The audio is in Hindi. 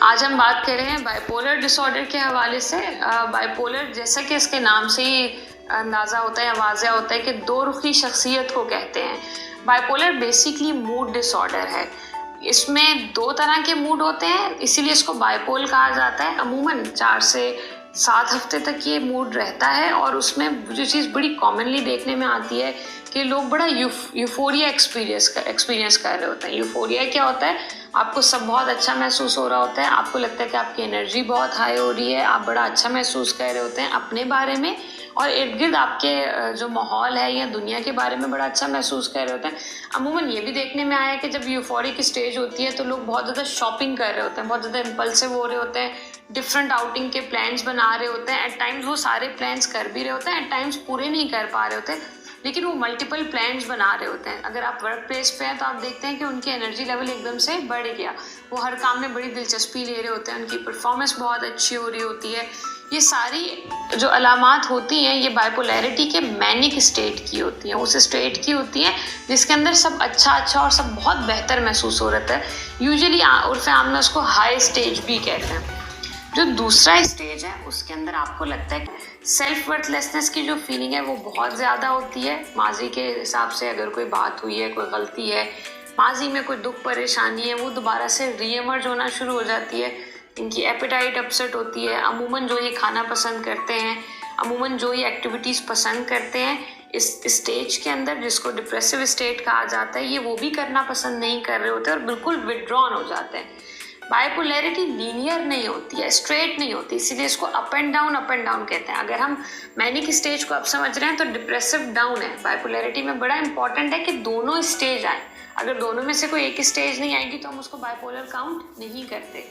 आज हम बात कर रहे हैं बाइपोलर डिसऑर्डर के हवाले से। बाइपोलर जैसा कि इसके नाम से ही अंदाज़ा होता है या वाज़ह होता है कि दो रुखी शख्सियत को कहते हैं। बाइपोलर बेसिकली मूड डिसऑर्डर है। इसमें दो तरह के मूड होते हैं, इसीलिए इसको बाइपोल कहा जाता है। अमूमन 4 से 7 हफ्ते तक ये मूड रहता है और उसमें जो चीज़ बड़ी कॉमनली देखने में आती है कि लोग बड़ा यूफोरिया एक्सपीरियंस कर रहे होते हैं। यूफोरिया क्या होता है? आपको सब बहुत अच्छा महसूस हो रहा होता है, आपको लगता है कि आपकी एनर्जी बहुत हाई हो रही है, आप बड़ा अच्छा महसूस कर रहे होते हैं अपने बारे में और इर्द गिर्द आपके जो माहौल है या दुनिया के बारे में बड़ा अच्छा महसूस कर रहे होते हैं। अमूमन ये भी देखने में आया है कि जब यूफोरिक स्टेज होती है तो लोग बहुत ज़्यादा शॉपिंग कर रहे होते हैं, बहुत ज़्यादा इम्पल्सिव हो रहे होते हैं, डिफरेंट आउटिंग के प्लान्स बना रहे होते हैं। एट टाइम्स वो सारे प्लान्स कर भी रहे होते हैं, एट टाइम्स पूरे नहीं कर पा रहे होते, लेकिन वो मल्टीपल प्लान्स बना रहे होते हैं। अगर आप वर्क प्लेस पे हैं तो आप देखते हैं कि उनकी एनर्जी लेवल एकदम से बढ़ गया, वो हर काम में बड़ी दिलचस्पी ले रहे होते हैं, उनकी परफॉर्मेंस बहुत अच्छी हो रही होती है। ये सारी जो अलामात होती हैं ये बाइपोलैरिटी के मैनिक स्टेट की होती हैं, उस स्टेट की होती है जिसके अंदर सब अच्छा और सब बहुत बेहतर महसूस हो रहा है। यूजुअली उर्फ़ आम में उसको हाई स्टेज भी कहते हैं। जो दूसरा स्टेज है उसके अंदर आपको लगता है कि सेल्फ वर्थलेसनेस की जो फीलिंग है वो बहुत ज़्यादा होती है। माजी के हिसाब से अगर कोई बात हुई है, कोई गलती है, माजी में कोई दुख परेशानी है, वो दोबारा से रीएमर्ज होना शुरू हो जाती है। इनकी एपेटाइट अपसेट होती है। अमूमन जो ये खाना पसंद करते हैं, अमूमन जो ये एक्टिविटीज़ पसंद करते हैं, इस स्टेज के अंदर जिसको डिप्रेसिव स्टेट कहा जाता है, ये वो भी करना पसंद नहीं कर रहे होते और बिल्कुल विड्रॉन हो जाते हैं। बाइपोलैरिटी लीनियर नहीं होती है, स्ट्रेट नहीं होती, इसीलिए इसको अप एंड डाउन कहते हैं। अगर हम मैनिक स्टेज को अब समझ रहे हैं तो डिप्रेसिव डाउन है। बाइपोलैरिटी में बड़ा इंपॉर्टेंट है कि दोनों स्टेज आए। अगर दोनों में से कोई एक स्टेज नहीं आएगी तो हम उसको बाइपोलर काउंट नहीं करते।